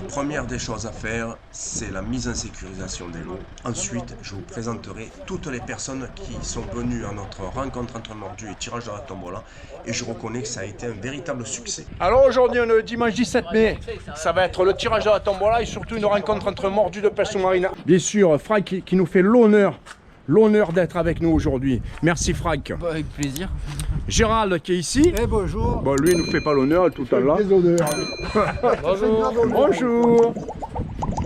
Première des choses à faire, c'est la mise en sécurisation des lots. Ensuite, je vous présenterai toutes les personnes qui sont venues à notre rencontre entre mordus et tirage de la tombola. Et je reconnais que ça a été un véritable succès. Alors aujourd'hui, on est le dimanche 17 mai, ça va être le tirage de la tombola et surtout une rencontre entre mordus de pêche sous-marine. Bien sûr, Franck qui nous fait l'honneur d'être avec nous aujourd'hui. Merci Franck. Bah, avec plaisir. Gérald qui est ici. Eh bonjour. Bon, lui, il nous fait pas l'honneur tout à l'heure. Des honneurs. Bonjour. Bonjour.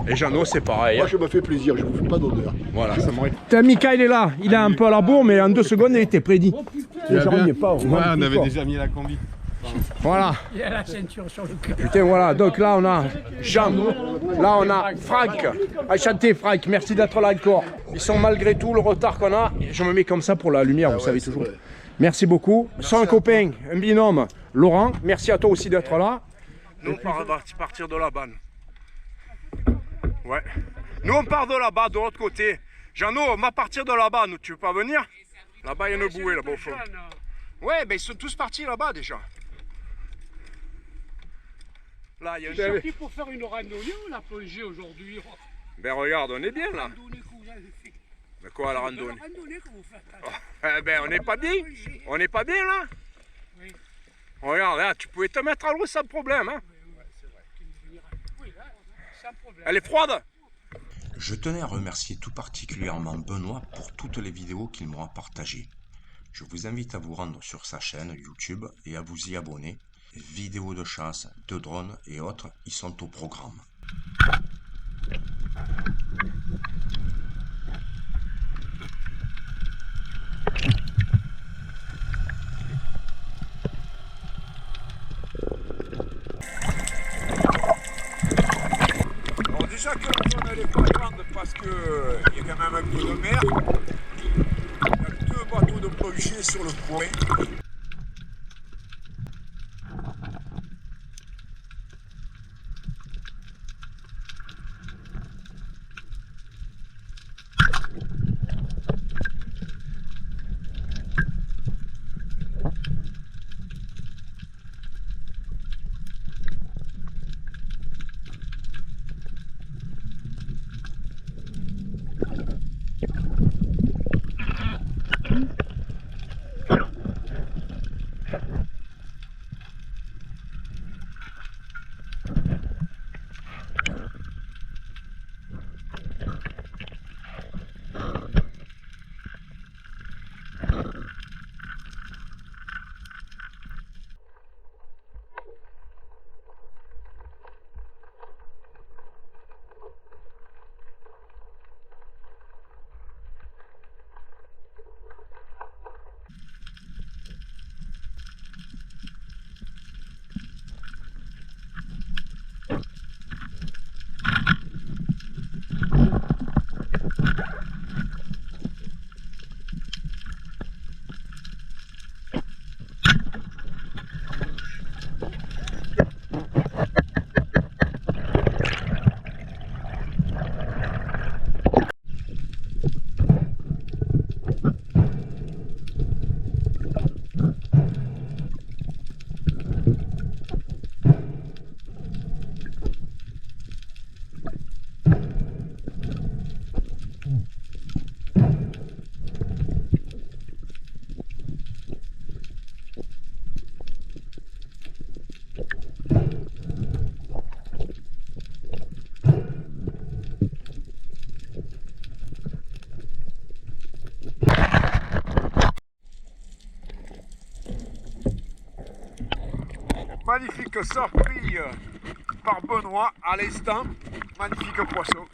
Et Jeannot, c'est pareil. Moi, je me fais plaisir, je vous fais pas d'honneur. Voilà, ça m'aurait. Mika, il est là. Il est un peu à la bourre, mais en 2 secondes, il était prédit. Ouais, on avait déjà mis la combi. Voilà. Il a la ceinture sur le cœur. Putain, voilà. Donc là, on a Jean. Là, on a Franck. Enchanté, Franck. Merci d'être là encore. Ils sont malgré tout le retard qu'on a. Je me mets comme ça pour la lumière, vous savez toujours. Vrai. Merci beaucoup. Son copain, un binôme, Laurent. Merci à toi aussi d'être là. Nous, on va partir de là-bas. Ouais. Nous, on part de là-bas, de l'autre côté. Jeannot, on va partir de là-bas. Tu veux pas venir? Là-bas, il y a une bouée, là-bas au fond. Ouais, ben ils sont tous partis là-bas déjà. Là, il y a un Qui pour faire une randonnée ou la plongée aujourd'hui? Ben regarde, on est bien là. Mais quoi la randonnée? La randonnée que vous faites. Eh ben on n'est pas bien. On n'est pas bien là. Oui. Regarde, là, tu pouvais te mettre à l'eau sans problème. Hein. C'est vrai. Oui, là, sans problème. Elle est froide. Je tenais à remercier tout particulièrement Benoît pour toutes les vidéos qu'il m'aura partagées. Je vous invite à vous rendre sur sa chaîne YouTube et à vous y abonner. Vidéos de chasse, de drones et autres y sont au programme. Bon, déjà que la zone elle est pas grande parce qu'il y a quand même un peu de mer. Il y a 2 bateaux de plongée sur le point. Magnifique sort pris par Benoît à l'instant. Magnifique poisson.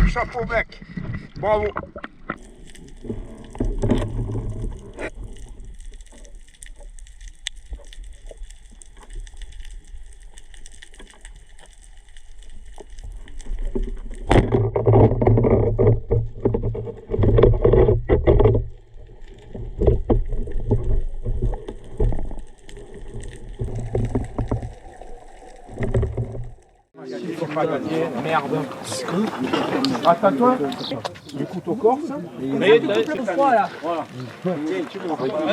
Chapeau mec. Bravo. Il faut pas gagner, merde. Attends-toi. le couteau corse.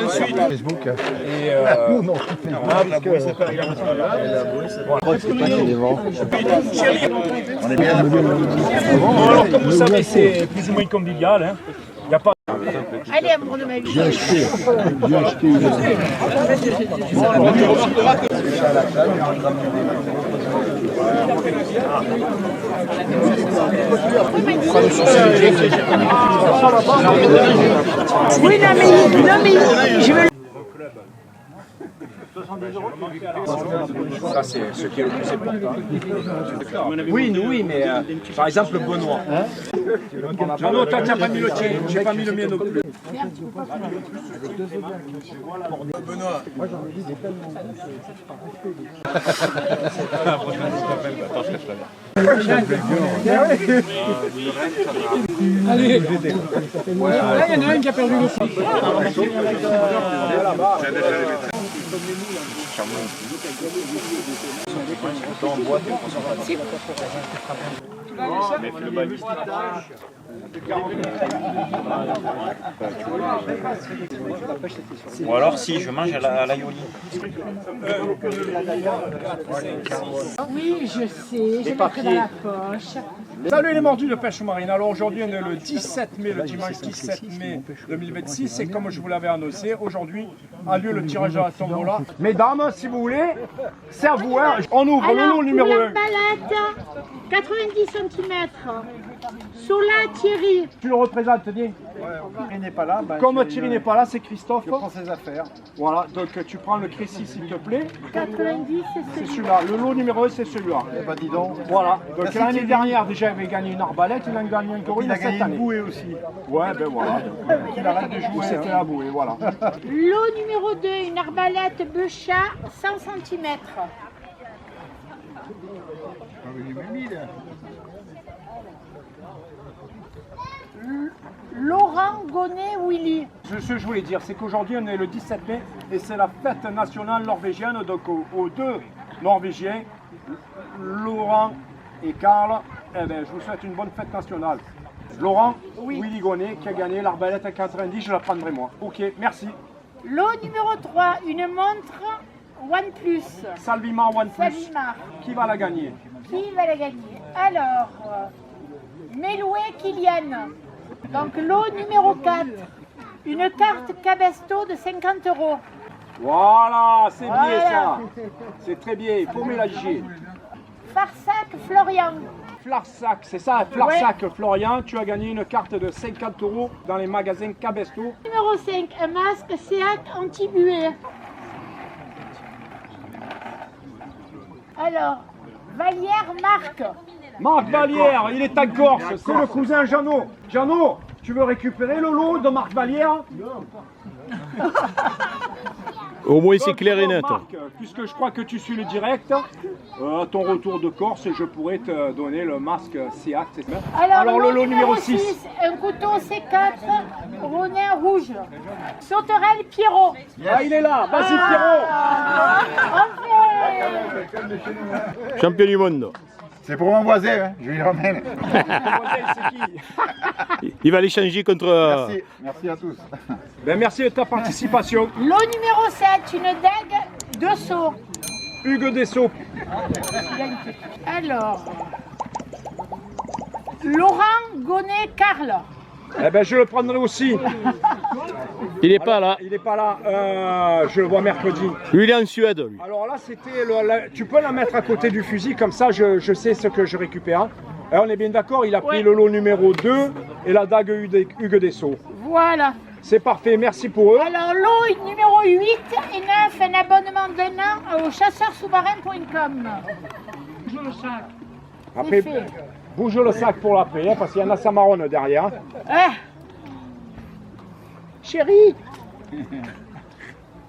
Ensuite, Facebook. et Non, On est bien. Bon, alors, comme vous savez, c'est plus ou moins convivial. Hein. Y a pas... Allez, amour de ma vie. j'ai acheté une. Oui, non, mais je veux... ça, c'est ce qui est le plus important. Oui, mais par exemple, Benoît. Non, toi, tu n'as pas mis le tien, j'ai pas mis le mien non plus. Benoît. Allez, là, il y en a un qui a perdu le fil. Ou alors si je mange à l'aioli. Oui, je sais, je mettrai dans la poche. Salut les mordus de pêche sous-marine. Alors aujourd'hui on est le 17 mai, le dimanche 17 mai 2026 et comme je vous l'avais annoncé, aujourd'hui a lieu le tirage à la tombola. Mesdames, si vous voulez, c'est à vous, hein. On ouvre le lot numéro 1. Palette, 90 cm. Sola Thierry. Tu le représentes, dis. Thierry n'est pas là. Comme Thierry n'est pas là, c'est Christophe. Je prends ses affaires. Voilà, donc tu prends le Crécy s'il te plaît. 90, C'est celui-là. Le lot numéro 1, c'est celui-là. Eh ben dis donc. Voilà. Donc l'année dernière déjà il avait gagné une arbalète, il a gagné un gorille Il a cette gagné année. une bouée aussi. Ouais, ben voilà. Il arrête de jouer. C'était la bouée, voilà. Lot numéro 2, une arbalète Beuchat, 100 cm. Laurent Gonnet-Willy. Ce que je voulais dire, c'est qu'aujourd'hui on est le 17 mai et c'est la fête nationale norvégienne. Donc aux deux Norvégiens, Laurent et Karl, eh ben, je vous souhaite une bonne fête nationale. Laurent, Willy Gonnet qui a gagné l'arbalète à 90, je la prendrai moi. Ok, merci. Lot numéro 3, une montre OnePlus. Salvimar OnePlus. Salvimar. Qui va la gagner? Qui va la gagner? Alors, Meloué Kylian. Donc lot numéro 4, une carte Cabesto de 50 €. Voilà, c'est bien Voilà. ça. C'est très bien, il faut mélanger. Farsac Florian. Flarsac, c'est ça, Flarsac Florian, tu as gagné une carte de 50 € dans les magasins Cabesto. Numéro 5, un masque Seat anti-buée. Alors, Vallière Marc. Marc Vallière, il est en Corse, c'est le cousin Jeannot. Jeannot, tu veux récupérer le lot de Marc Vallière? Au moins c'est clair et net. Marc, puisque je crois que tu suis le direct, à ton retour de Corse, je pourrais te donner le masque Seat. Alors le lot numéro 6. Un couteau C4 Ronin rouge. Sauterelle Pierrot. Ah, il est là, vas-y Pierrot. Champion du monde. C'est pour mon voisin, hein. Je lui ramène. Il va l'échanger contre... Merci, merci à tous. Ben, merci de ta participation. Lot numéro 7, une dague de saut. Hugues Dessau. Alors, Laurent Gonnet-Carl. Eh ben, je le prendrai aussi. Il n'est pas là. Il n'est pas là. Je le vois mercredi. Lui, il est en Suède, lui. Alors là, c'était. Tu peux la mettre à côté du fusil, comme ça, je sais ce que je récupère. Et on est bien d'accord, il a pris le lot numéro 2 et la dague Hugues Dessau. Voilà. C'est parfait, merci pour eux. Alors, lot numéro 8 et 9, un abonnement d'un an au chasseursousmarin.com. Bonjour le sac. Après, fait. bouge le sac pour l'après, hein, parce qu'il y en a Samarone derrière. Ah. Chérie.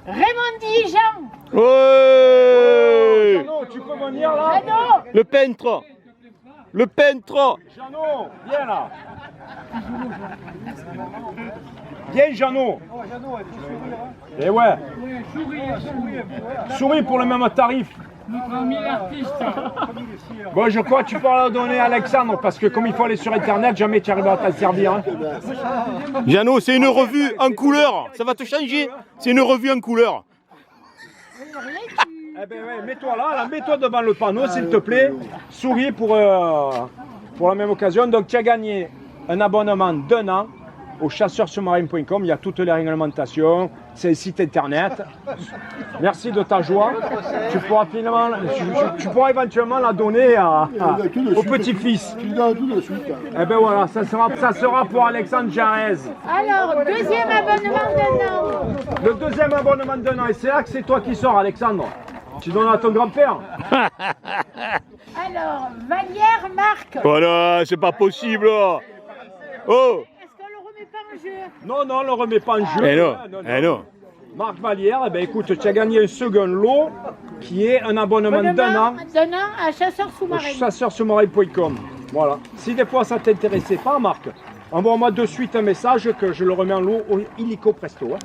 Raymond Jean. Ouais. Jeannot, tu peux venir là? Jeannot. Le peintre. Le peintre. Jeannot, viens là. Viens Jeannot. Et ouais. Souris pour le même tarif. Bon, je crois que tu peux la donner à Alexandre parce que comme il faut aller sur internet, jamais tu arriveras à t'en servir. Hein. Jeannot, c'est une revue en couleur. Ça va te changer. C'est une revue en couleur. Eh ben ouais, mets-toi là, mets-toi devant le panneau s'il te plaît. Souris pour la même occasion. Donc tu as gagné un abonnement d'1 an au chasseurssous-marins.com. Il y a toutes les réglementations, c'est le site internet. Merci de ta joie. Tu pourras, finalement, tu pourras éventuellement la donner au petit-fils. Tu le donnes tout de suite. Eh ben voilà, ça sera pour Alexandre Jarez. Alors, deuxième abonnement d'1 an. Le deuxième abonnement d'1 an. Et c'est là que c'est toi qui sors, Alexandre. Tu donnes à ton grand-père. Alors, Vallière Marc. Voilà, c'est pas possible. Oh. Est-ce qu'on le remet pas en jeu? Non, on ne le remet pas en jeu. Eh non, eh non. Marc Vallière, eh ben, écoute, tu as gagné un second lot qui est un abonnement d'1 an D'un an à chasseur au sous-marin. chasseurssous-marins.com. Voilà. Si des fois ça ne t'intéressait pas, Marc, envoie-moi de suite un message que je le remets en lot au illico presto. Hein.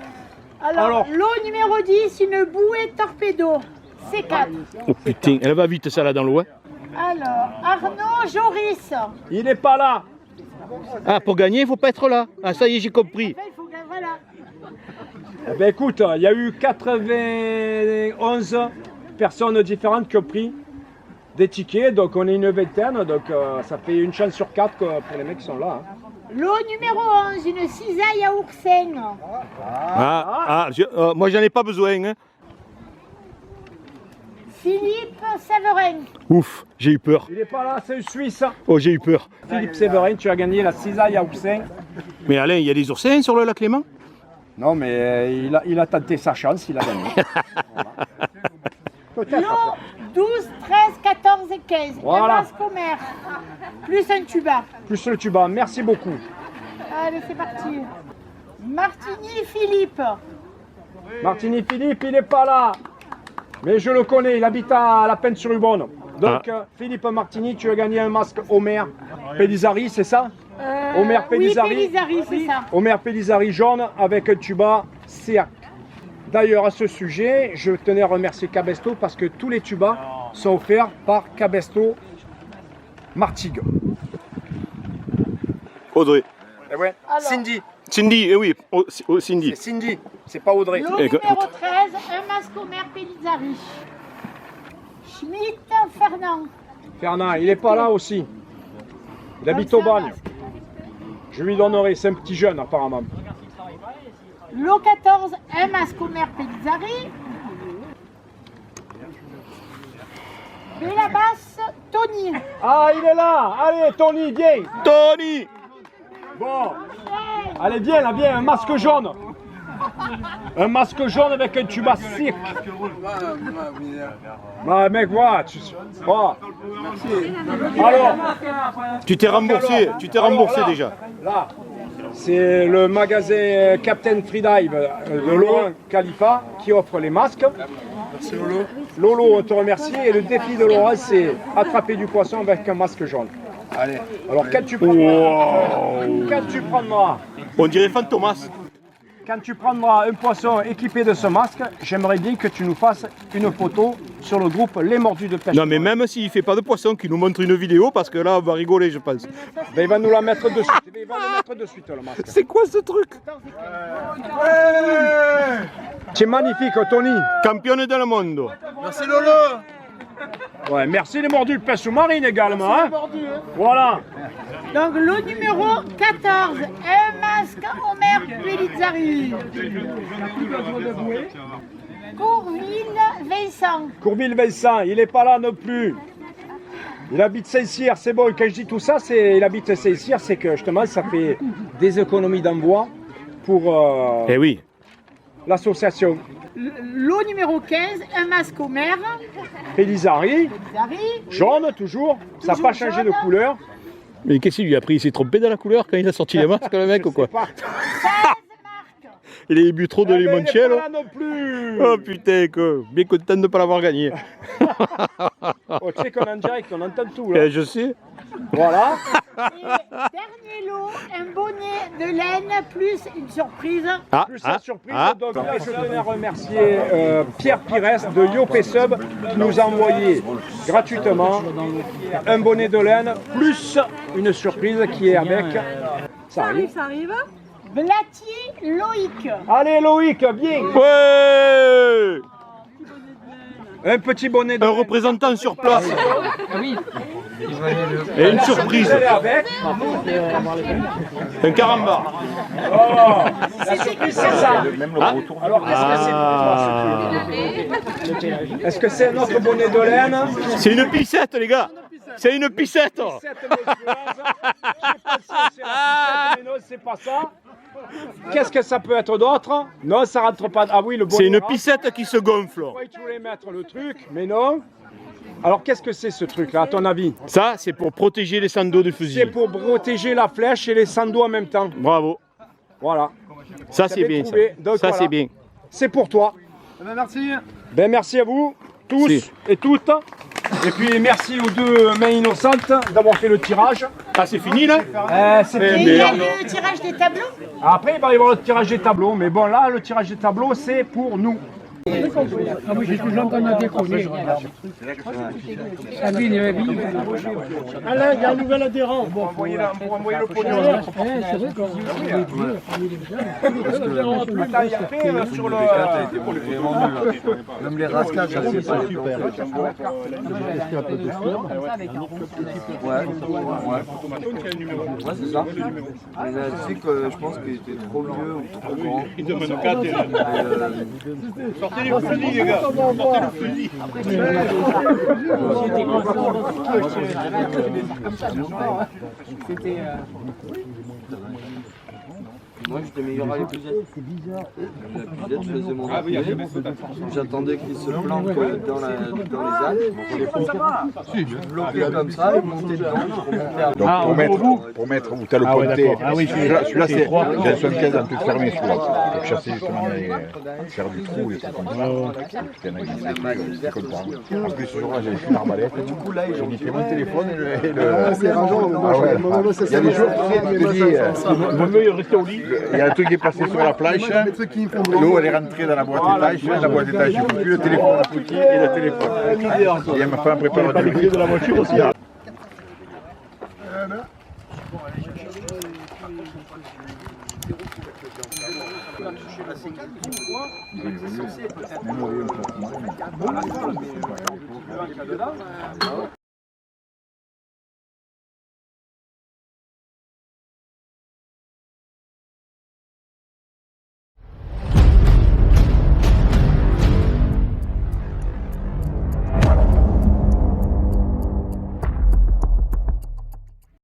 Alors, lot numéro 10, une bouée torpedo. C4. Oh putain, elle va vite ça là dans l'eau. Hein. Alors, Arnaud Joris. Il n'est pas là. Ah, pour gagner, il faut pas être là. Ah, ça y est, j'ai compris. Il faut que, voilà. Eh ben, écoute, il y a eu 91 personnes différentes qui ont pris des tickets, donc on est une vingtaine, donc ça fait une chance sur 4 pour les mecs qui sont là. Hein. Lot numéro 11, une cisaille à oursen. Moi j'en ai pas besoin. Hein. Philippe Séverin. Ouf, j'ai eu peur. Il n'est pas là, c'est une Suisse. Oh, j'ai eu peur. Philippe Séverin, tu as gagné la cisaille à oursin. Mais Alain, il y a des oursins sur le lac Léman? Non, mais il a tenté sa chance, il a gagné. Lot 12, 13, 14 et 15. Voilà. Un masque au maire. Plus un tuba. Plus le tuba, merci beaucoup. Allez, c'est parti. Martini Philippe. Martini Philippe, il n'est pas là. Mais je le connais, il habite à la Peine-sur-Ubonne. Donc, Philippe Martini, tu as gagné un masque Omer Pellizzari, c'est ça? Omer Pellizzari. Oui, Pellizzari, c'est ça. Omer Pellizzari jaune avec un tuba CIAC. D'ailleurs, à ce sujet, je tenais à remercier Cabesto parce que tous les tubas sont offerts par Cabesto Martigues. Audrey. Eh ouais. Alors. Cindy, eh oui, Cindy. C'est Cindy, c'est pas Audrey. Lot numéro 13, un masque au maire Pellizzari. Schmitt Fernand. Fernand, il n'est pas là aussi. Il habite au bagne. Je lui donnerai, c'est un petit jeune apparemment. Lot 14, un masque au maire Pellizzari. Bélabas Tony. Ah, il est là. Allez, Tony, viens. Tony. Bon. Allez, viens là, viens, un masque jaune. Un masque jaune avec un tuba sec. Bah, mec, voilà. Oh. Alors, Tu t'es remboursé, là, déjà. Là, c'est le magasin Captain Freedive de Laurent Khalifa qui offre les masques. Merci Lolo. Lolo, on te remercie. Et le défi de Laurent, c'est attraper du poisson avec un masque jaune. Allez. Alors, quand tu prendras un poisson équipé de ce masque, j'aimerais bien que tu nous fasses une photo sur le groupe Les Mordus de Pêche. Non, mais même s'il fait pas de poisson, qu'il nous montre une vidéo, parce que là, on va rigoler, je pense. Ben, il va nous la mettre de suite. Il va le mettre de suite, le masque. C'est quoi ce truc? C'est magnifique, Tony. Championne del mondo. Merci Lolo. Ouais, merci les Mordus de Pêche sous-marine également. Hein. Voilà. Donc, lot numéro 14, un masque au maire Pellizzari. Courville-Vincent. Courville-Vincent, il n'est pas là non plus. Il habite Saint-Cyr, c'est bon. Quand je dis tout ça, il habite Saint-Cyr, c'est que justement, ça fait des économies d'envoi pour Eh oui. l'association Lot numéro 15, un masque au maire. Pellizzari, Pellizzari. jaune toujours. Ça n'a pas changé de jaune. couleur. Mais qu'est-ce qu'il lui a pris? Il s'est trompé dans la couleur quand il a sorti les masques, le mec, ou quoi? 16 marques. Il a bu trop de Il n'est limoncello. pas là non plus. Oh putain, quoi. Bien content de ne pas l'avoir gagné. Oh, tu sais qu'on est en direct, on entend tout là. Je sais. Voilà. Et dernier tableau, un bonnet de laine, plus une surprise. Ah, Plus ah, la surprise, ah. donc je tenais à remercier Pierre Pires de Yopesub qui nous a envoyé gratuitement un bonnet de laine plus une surprise qui est avec. Ça arrive. Ça arrive. Blatier Loïc. Allez Loïc, viens. Ouais. Un petit bonnet de Un laine. représentant sur place. Oui. Et une surprise. Vous allez avec. Un carambar. Oh, la surprise c'est ça. Ah. Alors qu'est-ce que c'est? Est-ce que c'est notre bonnet de laine? C'est une piscette, les gars. C'est une piscette. Piscette monstrueuse. J'ai pensé c'est la piscette, mais non, c'est pas ça. Qu'est-ce que ça peut être d'autre? Non, ça rentre pas. Ah oui, le bonnet. C'est une rentre. piscette qui se gonfle. Ouais, tu voulais mettre le truc, mais non. Alors qu'est-ce que c'est ce truc-là, à ton avis? Ça, c'est pour protéger les sandos du C'est fusil. pour protéger la flèche et les sandos en même temps. Bravo. Voilà. Ça, c'est J'avais bien. trouvé. Ça, Donc, ça voilà. c'est bien. C'est pour toi. Merci. Ben merci à vous tous Si. et toutes. Et puis merci aux deux mains innocentes d'avoir fait le tirage. Ah, c'est fini là? C'est Et fini. il y a le tirage des tableaux. Après, il va y avoir le tirage des tableaux. Mais bon, là, le tirage des tableaux, c'est pour nous. Alain, il y a un nouvel adhérent. Pour envoyer le pognon. Attends, il y a fait sur le... Même les rascades, ça c'est pas super. Ouais, c'est ça. Mais là, tu sais que je pense qu'il était trop vieux ou trop grand. Il demande 4. Sortez le fusil, les gars. Sortez le fusil. Moi, j'étais meilleur à l'épuisette. La je faisais mon apnée. J'attendais qu'il se plante dans les Alpes. Je bloquais comme ça, il montait dedans, je remontais à Donc pour mettre où tu as le ponté, celui-là c'est la 75 en tout fermé celui-là. Pour chasser justement faire du trou, les trucs comme ça. C'était un agriculteur, j'étais content. En plus ce jour-là j'avais fait une arbalète. Du coup là j'ai mis mon téléphone et le. C'est rageant, il y a des jours tu te dis. Vaut mieux rester au lit. Il y a un truc qui est passé sur la planche, l'eau elle est rentrée dans la boîte étage, la boîte étage j'ai plus le téléphone a foutu et le téléphone. Et elle m'a fait un préparateur. De la voiture aussi.